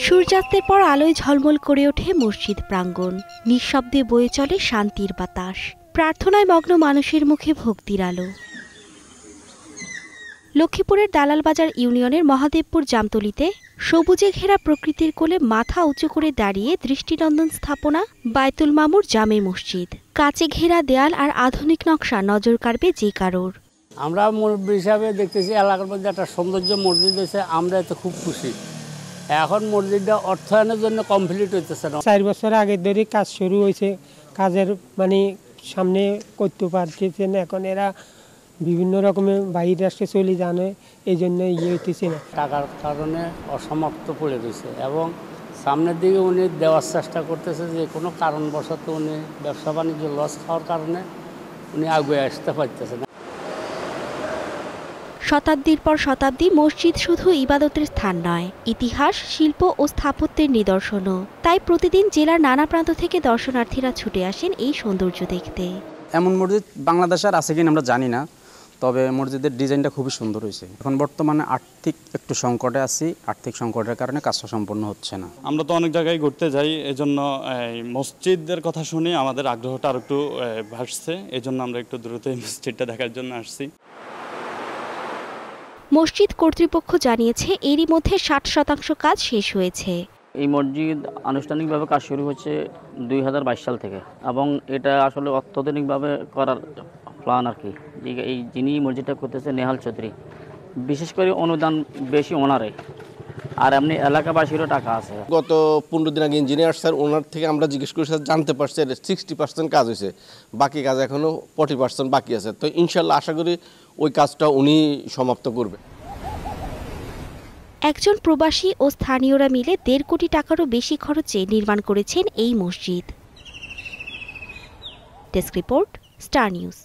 সূর্যাস্তের পর আলোয় ঝলমল করে ওঠে মসজিদ প্রাঙ্গণ। নিঃশব্দে বয়ে চলে শান্তির বাতাস। প্রার্থনায় মগ্ন মানুষের মুখে ভক্তির আলো। লক্ষ্মীপুরের দালালবাজার ইউনিয়নের মহাদেবপুর জামতলিতে সবুজে ঘেরা প্রকৃতির কোলে মাথা উঁচু করে দাঁড়িয়ে দৃষ্টিনন্দন স্থাপনা বায়তুল মামুর জামে মসজিদ। কাঁচে ঘেরা দেয়াল আর আধুনিক নকশা নজর কাড়বে যে কারোর। আমরা মুরব্বী হিসাবে দেখতেছি এলাকার মধ্যে একটা সৌন্দর্য মসজিদ হয়েছে, আমরা এতে খুব খুশি। এখন মসজিদটা অর্থায়নের জন্য কমপ্লিট হইতেছে না। 4 বছর আগে ধরে কাজ শুরু হয়েছে, কাজের সামনে করতে পারতেছেন। এখন এরা বিভিন্ন রকমের বাইরের রাষ্ট্রে চলে জানে, এই জন্য হইতেছে না। টাকার কারণে অসমাপ্ত পড়ে রয়েছে এবং সামনের দিকে উনি দেওয়ার চেষ্টা করতেছে, যে কোনো কারণবশত উনি ব্যবসা বাণিজ্য লস খাওয়ার কারণে উনি আগে আসতে পারতেছে না। শতাব্দীর পর শতাব্দী মসজিদ শুধু ইবাদতের স্থান নয়, ইতিহাস, শিল্প ও স্থাপত্যের নিদর্শনও। তাই প্রতিদিন জেলার নানা প্রান্ত থেকে দর্শনার্থীরা ছুটে আসেন এই সৌন্দর্য দেখতে। এমন মসজিদ বাংলাদেশে আর আছে কিনা আমরা জানি না, তবে মসজিদের ডিজাইনটা খুবই সুন্দর হয়েছে। এখন বর্তমানে আর্থিক একটু সংকটে আছি, আর্থিক সংকটের কারণে কাজটা সম্পূর্ণ হচ্ছে না। আমরা তো অনেক জায়গায় ঘুরতে যাই, এজন্য মসজিদের কথা শুনে আমাদের আগ্রহটা আর একটু বাড়ছে। এজন্য আমরা একটু দ্রুত এই মসজিদটা দেখার জন্য আসছি। মসজিদ কর্তৃপক্ষ জানিয়েছে এরই মধ্যে 60% কাজ শেষ হয়েছে। এই মসজিদ আনুষ্ঠানিকভাবে কাজ শুরু হচ্ছে 2022 সাল থেকে, এবং এটা আসলে অত্যাধুনিকভাবে করার প্ল্যান আর কি। এই যিনি মসজিদটা করতেছে নেহাল চৌধুরী, বিশেষ করে অনুদান বেশি ওনারে, আর এমনি এলাকাবাসীরও টাকা আছে। গত 15 দিন আগে ইঞ্জিনিয়ার স্যার ওনার থেকে আমরা জিজ্ঞেস করি, স্যার জানতে পারছি 60% কাজ হয়েছে, বাকি কাজ এখনও 40% বাকি আছে। তো ইনশাল্লাহ আশা করি ওই কাজটা উনি সমাপ্ত করবে। একজন প্রবাসী ও স্থানীয়রা মিলে 1.5 কোটি টাকারও বেশি খরচে নির্মাণ করেছেন এই মসজিদ। Desk report, star news.